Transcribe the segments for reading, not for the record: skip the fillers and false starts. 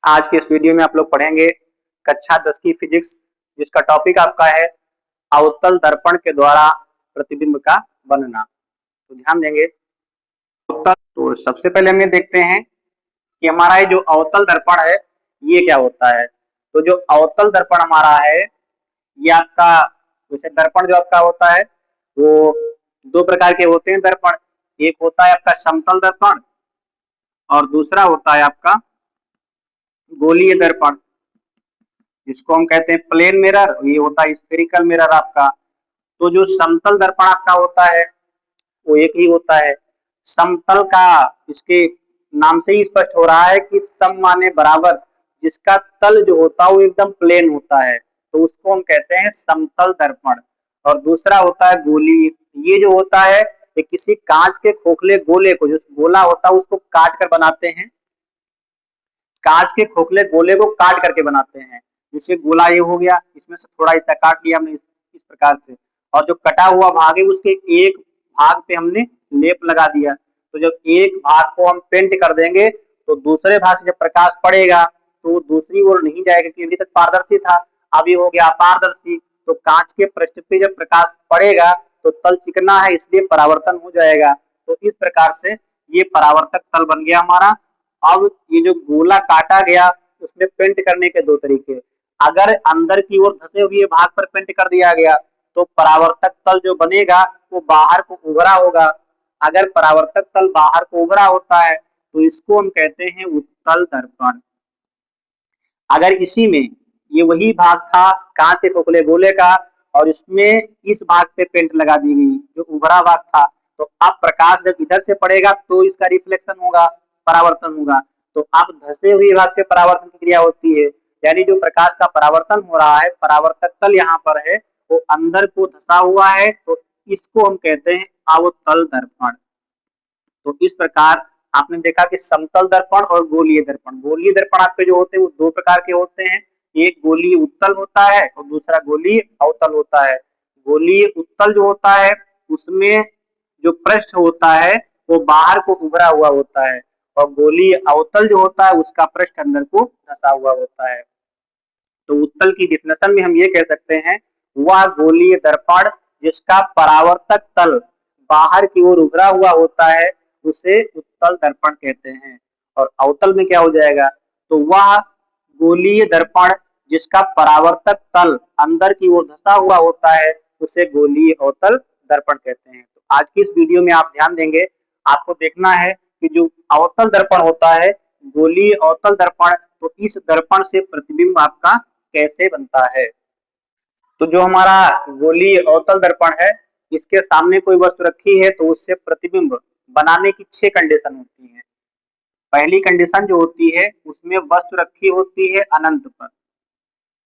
आज के इस वीडियो में आप लोग पढ़ेंगे कक्षा 10 की फिजिक्स, जिसका टॉपिक आपका है अवतल दर्पण के द्वारा प्रतिबिंब का बनना। तो ध्यान देंगे। तो सबसे पहले हम ये देखते हैं कि हमारा ये जो अवतल दर्पण है ये क्या होता है। तो जो अवतल दर्पण हमारा है ये आपका, जैसे दर्पण जो आपका होता है वो दो प्रकार के होते हैं दर्पण। एक होता है आपका समतल दर्पण और दूसरा होता है आपका गोलीय दर्पण, जिसको हम कहते हैं प्लेन मिरर। ये होता है स्फेरिकल मिरर आपका। तो जो समतल दर्पण आपका होता है वो एक ही होता है। समतल का इसके नाम से ही स्पष्ट हो रहा है कि सम माने बराबर, जिसका तल जो होता है वो एकदम प्लेन होता है, तो उसको हम कहते हैं समतल दर्पण। और दूसरा होता है गोलीय। ये जो होता है ये किसी कांच के खोखले गोले को, जो गोला होता है उसको काट कर बनाते हैं। कांच के खोखले गोले को काट करके बनाते हैं। जैसे गोला ये हो गया, इसमें से थोड़ा हिस्सा काट लिया हमने इस प्रकार से, और जो कटा हुआ भाग है उसके एक भाग पे हमने लेप लगा दिया। तो जब एक भाग को हम पेंट कर देंगे तो दूसरे भाग से जब प्रकाश पड़ेगा तो वो दूसरी ओर नहीं जाएगा, क्योंकि अभी तक पारदर्शी था, अब ये हो गया अपारदर्शी। तो कांच के पृष्ठ पे जब प्रकाश पड़ेगा तो तल चिकना है, इसलिए परावर्तन हो जाएगा। तो इस प्रकार से ये परावर्तक तल बन गया हमारा। अब ये जो गोला काटा गया उसमें पेंट करने के दो तरीके। अगर अंदर की ओर धसे हुए भाग पर पेंट कर दिया गया तो परावर्तक तल जो बनेगा वो बाहर को उभरा होगा। अगर परावर्तक तल बाहर को उभरा होता है तो इसको हम कहते हैं उत्तल दर्पण। अगर इसी में ये वही भाग था कांच के खोखले गोले का और इसमें इस भाग पे पेंट लगा दी गई जो उभरा भाग था, तो अब प्रकाश जब इधर से पड़ेगा तो इसका रिफ्लेक्शन होगा, परावर्तन होगा। तो अब धसे हुए भाग से परावर्तन की क्रिया होती है, यानी जो प्रकाश का परावर्तन हो रहा है, परावर्तक तल यहाँ पर है वो अंदर को धसा हुआ है, तो इसको हम कहते हैं अवतल दर्पण। तो इस प्रकार आपने देखा कि समतल दर्पण और गोलीय दर्पण। गोलीय दर्पण आपके जो होते हैं वो दो प्रकार के होते हैं, एक गोलीय उत्तल होता है और दूसरा गोलीय अवतल होता है। गोलीय उत्तल जो होता है उसमें जो पृष्ठ होता है वो बाहर को उभरा हुआ होता है, और गोलीय अवतल जो होता है उसका पृष्ठ अंदर को धसा हुआ होता है। तो उत्तल की डिफिनेशन में हम ये कह सकते हैं वह गोलीय दर्पण जिसका परावर्तक तल बाहर की ओर उभरा हुआ होता है उसे उत्तल दर्पण कहते हैं। और अवतल में क्या हो जाएगा, तो वह गोलीय दर्पण जिसका परावर्तक तल अंदर की ओर धसा हुआ होता है उसे गोलीय अवतल दर्पण कहते हैं। तो आज की इस वीडियो में आप ध्यान देंगे, आपको देखना है कि जो अवतल दर्पण होता है, गोलीय अवतल दर्पण, तो इस दर्पण से प्रतिबिंब आपका कैसे बनता है। तो जो हमारा गोलीय अवतल दर्पण है इसके सामने कोई वस्तु रखी है तो उससे प्रतिबिंब बनाने की 6 कंडीशन होती है। पहली कंडीशन जो होती है उसमें वस्तु रखी होती है अनंत पर,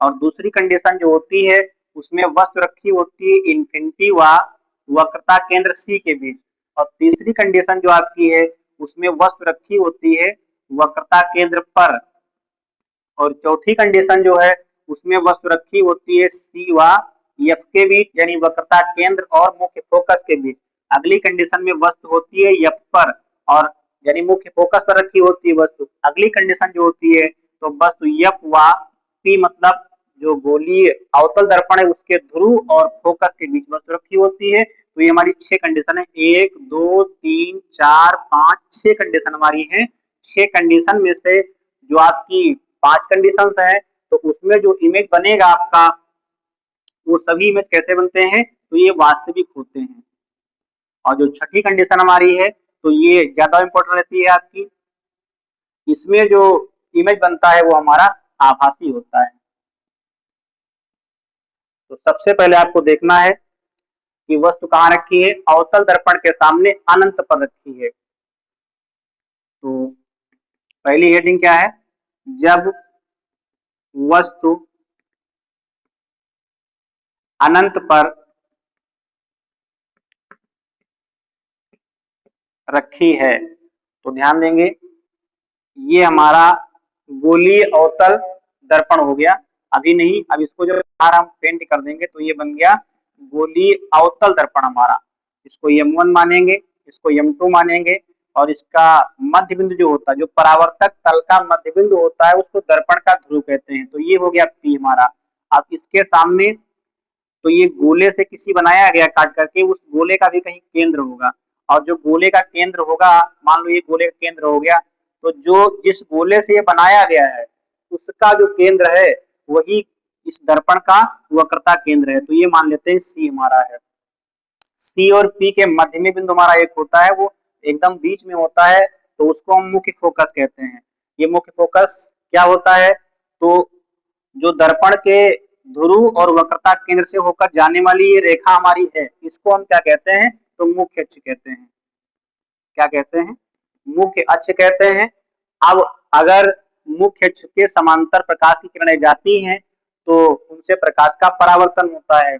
और दूसरी कंडीशन जो होती है उसमें वस्तु रखी होती है इन्फिनिटी व वक्रता केंद्र सी के बीच, और तीसरी कंडीशन जो आपकी है उसमें वस्तु रखी होती है वक्रता केंद्र पर, और चौथी कंडीशन जो है उसमें वस्तु रखी होती है सी व एफ के बीच, यानी वक्रता केंद्र और मुख्य फोकस के बीच। अगली कंडीशन में वस्तु होती है एफ पर, और यानी मुख्य फोकस पर रखी होती है वस्तु। अगली कंडीशन जो होती है तो वस्तु एफ व पी, मतलब जो गोलीय अवतल दर्पण है उसके ध्रुव और फोकस के बीच वस्तु रखी होती है। तो ये हमारी 6 कंडीशन है, 1 2 3 4 5 6 कंडीशन हमारी है। 6 कंडीशन में से जो आपकी 5 कंडीशन है तो उसमें जो इमेज बनेगा आपका वो सभी इमेज कैसे बनते हैं, तो ये वास्तविक होते हैं। और जो छठी कंडीशन हमारी है तो ये ज्यादा इंपॉर्टेंट रहती है आपकी, इसमें जो इमेज बनता है वो हमारा आभासी होता है। तो सबसे पहले आपको देखना है कि वस्तु कहाँ रखी है, अवतल दर्पण के सामने अनंत पर रखी है। तो पहली हेडिंग क्या है, जब वस्तु अनंत पर रखी है, तो ध्यान देंगे ये हमारा गोलीय अवतल दर्पण हो गया। अभी नहीं, अब इसको जब बाहर हम पेंट कर देंगे तो ये बन गया गोलीय अवतल दर्पण हमारा। इसको M1 मानेंगे, इसको M2 मानेंगे, और इसका मध्य बिंदु जो होता है, जो परावर्तक तल का मध्य बिंदु होता है, उसको दर्पण का ध्रुव कहते हैं। तो ये हो गया P हमारा। अब इसके सामने तो ये गोले से किसी बनाया गया काट करके, उस गोले का भी कहीं केंद्र होगा, और जो गोले का केंद्र होगा, मान लो ये गोले का केंद्र हो गया, तो जो जिस गोले से ये बनाया गया है उसका जो केंद्र है वही इस दर्पण का वक्रता केंद्र है। तो ये मान लेते हैं C हमारा है। C और P के मध्य में बिंदु हमारा एक होता है, वो एकदम बीच में होता है, तो उसको हम मुख्य फोकस कहते हैं। ये मुख्य फोकस क्या होता है, तो जो दर्पण के ध्रुव और वक्रता केंद्र से होकर जाने वाली ये रेखा हमारी है, इसको हम क्या कहते हैं, तो मुख्य अक्ष कहते हैं। क्या कहते हैं, मुख्य अक्ष कहते हैं। अब अगर मुख्य अक्ष के समांतर प्रकाश की किरणें जाती हैं तो उनसे प्रकाश का परावर्तन होता है,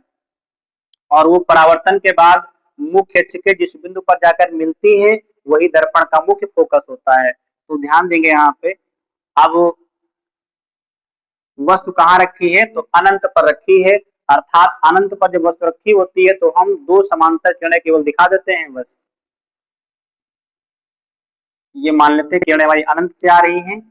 और वो परावर्तन के बाद मुख्य अक्ष के जिस बिंदु पर जाकर मिलती है वही दर्पण का मुख्य फोकस होता है। तो ध्यान देंगे यहाँ पे। अब वस्तु कहाँ रखी है, तो अनंत पर रखी है, अर्थात अनंत पर जब वस्तु रखी होती है तो हम दो समांतर किरणें केवल दिखा देते हैं बस। ये मान लेते हैं किरणें हमारी अनंत से आ रही हैं,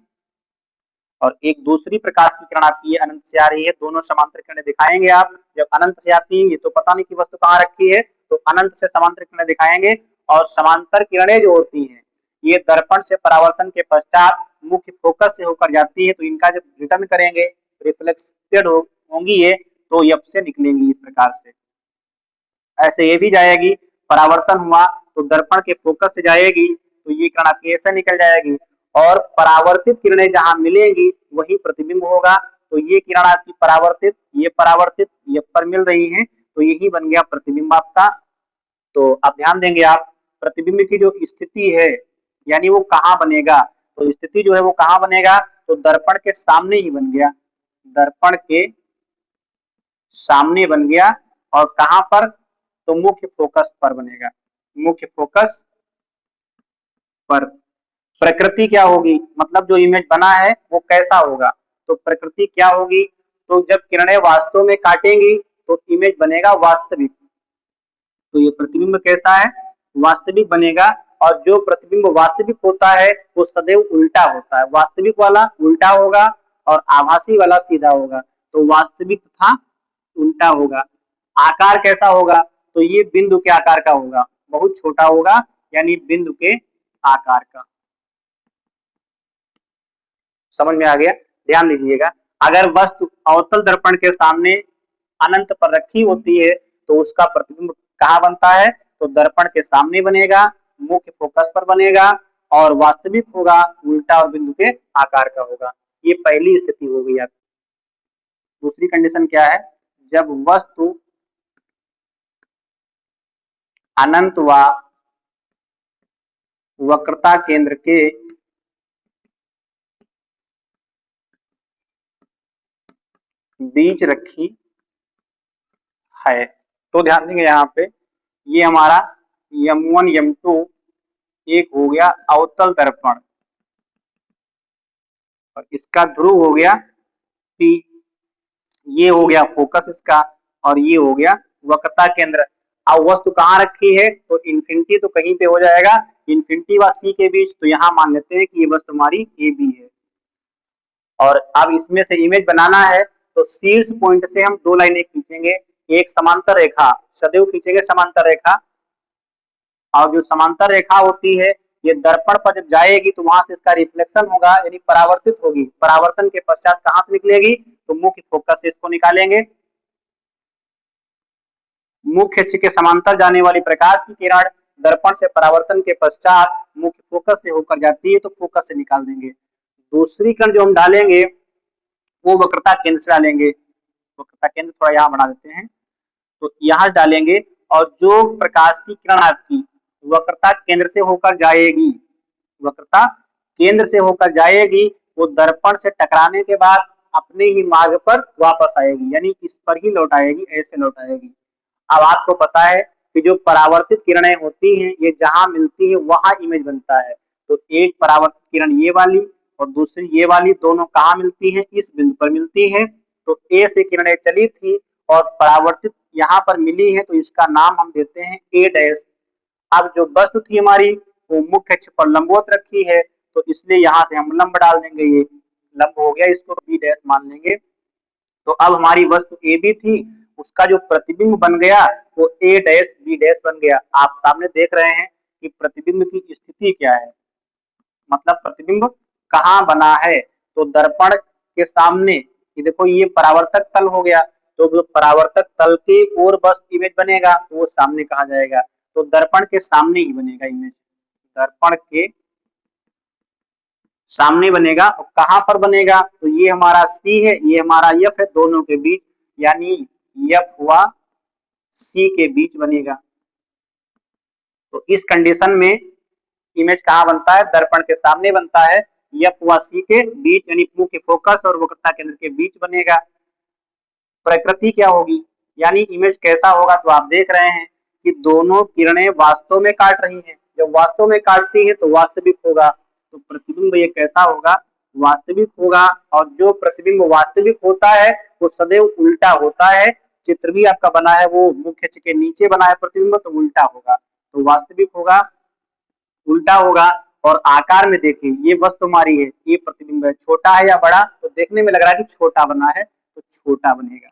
और एक दूसरी प्रकाश की किरण आपकी ये अनंत से आ रही है। दोनों समांतर किरणें दिखाएंगे आप। जब अनंत से आती है ये तो पता नहीं कि वस्तु कहाँ रखी है, तो अनंत से समांतर किरणें दिखाएंगे, और समांतर किरणें जो होती हैं ये दर्पण से परावर्तन के पश्चात मुख्य फोकस से होकर जाती है, तो इनका जब रिटर्न करेंगे रिफ्लेक्टेड होंगी ये, तो एफ से निकलेंगी इस प्रकार से। ऐसे ये भी जाएगी, परावर्तन हुआ तो दर्पण के फोकस से जाएगी, तो ये किरण आपकी ऐसे निकल जाएगी, और परावर्तित किरणें जहां मिलेंगी वही प्रतिबिंब होगा। तो ये किरण आपकी परावर्तित, ये पर मिल रही है, तो यही बन गया प्रतिबिंब आपका। तो आप ध्यान देंगे, आप प्रतिबिंब की जो स्थिति है यानी वो कहाँ बनेगा, तो स्थिति जो है वो कहाँ बनेगा, तो दर्पण के सामने ही बन गया, दर्पण के सामने बन गया। और कहां पर, तो मुख्य फोकस पर बनेगा, मुख्य फोकस पर। प्रकृति क्या होगी, मतलब जो इमेज बना है वो कैसा होगा, तो प्रकृति क्या होगी, तो जब किरणें वास्तव में काटेंगी तो इमेज बनेगा वास्तविक। तो ये प्रतिबिंब कैसा है, वास्तविक बनेगा। और जो प्रतिबिंब वास्तविक होता है वो सदैव उल्टा होता है, वास्तविक वाला उल्टा होगा और आभासी वाला सीधा होगा। तो वास्तविक था उल्टा होगा। आकार कैसा होगा, तो ये बिंदु के आकार का होगा, बहुत छोटा होगा, यानी बिंदु के आकार का। समझ में आ गया, ध्यान दीजिएगा। अगर वस्तु अवतल दर्पण के सामने अनंत पर रखी होती है तो उसका प्रतिबिंब कहाँ बनता है, तो दर्पण के सामने बनेगा, मुख्य फोकस पर बनेगा, और वास्तविक होगा उल्टा और बिंदु के आकार का होगा। ये पहली स्थिति हो गई आपकी। दूसरी कंडीशन क्या है, जब वस्तु अनंत व वक्रता केंद्र के बीच रखी है, तो ध्यान देंगे यहाँ पे, ये हमारा M1 M2 एक हो गया अवतल दर्पण, और इसका ध्रुव हो गया P, ये हो गया फोकस इसका, और ये हो गया वक्रता केंद्र। अब वस्तु कहाँ रखी है, तो इन्फिनिटी तो कहीं पे हो जाएगा, इन्फिनिटी व C के बीच, तो यहाँ मान लेते हैं कि ये वस्तु हमारी AB है। और अब इसमें से इमेज बनाना है तो शीर्ष पॉइंट से हम दो लाइनें खींचेंगे, एक समांतर रेखा, सदैव खींचेंगे समांतर रेखा, और जो समांतर रेखा होती है ये दर्पण पर जब जाएगी तो वहां से इसका रिफ्लेक्शन होगा, यानी परावर्तित होगी। परावर्तन के पश्चात कहां से निकलेगी, तो मुख्य फोकस से इसको निकालेंगे। मुख्य अक्ष के समांतर जाने वाली प्रकाश की किरण दर्पण से परावर्तन के पश्चात मुख्य फोकस से होकर जाती है, तो फोकस से निकाल देंगे। दूसरी किरण जो हम डालेंगे वो वक्रता केंद्र से डालेंगे, वक्रता केंद्र थोड़ा यहाँ बना देते हैं, तो यहाँ डालेंगे, और जो प्रकाश की किरण आपकी वक्रता केंद्र से होकर जाएगी, वक्रता केंद्र से होकर जाएगी, वो दर्पण से टकराने के बाद अपने ही मार्ग पर वापस आएगी, यानी इस पर ही लौट आएगी, ऐसे लौट आएगी। अब आपको पता है कि जो परावर्तित किरणें होती हैं ये जहां मिलती है वहां इमेज बनता है। तो एक परावर्तित किरण ये वाली और दूसरी ये वाली, दोनों कहाँ मिलती है, इस बिंदु पर मिलती है। तो ए से किरणें चली थी और परावर्तित यहाँ पर मिली है, तो इसका नाम हम देते हैं A डैश। अब जो वस्तु थी हमारी वो मुख्य अक्ष पर लंबवत रखी है, तो इसलिए यहाँ से हम लंब डाल देंगे, ये लंब हो गया, इसको बी डैश मान लेंगे। तो अब हमारी वस्तु ए बी थी, उसका जो प्रतिबिंब बन गया वो ए डैश बी डैश बन गया। आप सामने देख रहे हैं कि प्रतिबिंब की स्थिति क्या है, मतलब प्रतिबिंब कहाँ बना है, तो दर्पण के सामने। ये देखो ये परावर्तक तल हो गया, तो जो परावर्तक तल के ओर बस इमेज बनेगा वो सामने कहा जाएगा, तो दर्पण के सामने ही बनेगा इमेज, दर्पण के सामने बनेगा। और कहां पर बनेगा, तो ये हमारा सी है, ये हमारा एफ है, दोनों के बीच, यानी एफ हुआ सी के बीच बनेगा। तो इस कंडीशन में इमेज कहाँ बनता है, दर्पण के सामने बनता है, एफ हुआ सी के बीच, यानी मुख्य फोकस और वक्रता केंद्र के बीच बनेगा। प्रकृति क्या होगी, यानी इमेज कैसा होगा, तो आप देख रहे हैं कि दोनों किरणें वास्तव में काट रही हैं। जब वास्तव में काटती है तो वास्तविक होगा, तो प्रतिबिंब ये कैसा होगा, वास्तविक होगा। और जो प्रतिबिंब वास्तविक होता है वो सदैव उल्टा होता है। चित्र भी आपका बना है वो मुख्य अक्ष के नीचे बना है प्रतिबिंब, तो उल्टा होगा, तो वास्तविक होगा, उल्टा होगा। और आकार में देखिए ये वस्तु हमारी है, ये प्रतिबिंब है, छोटा है या बड़ा, तो देखने में लग रहा है कि छोटा बना है, तो छोटा बनेगा।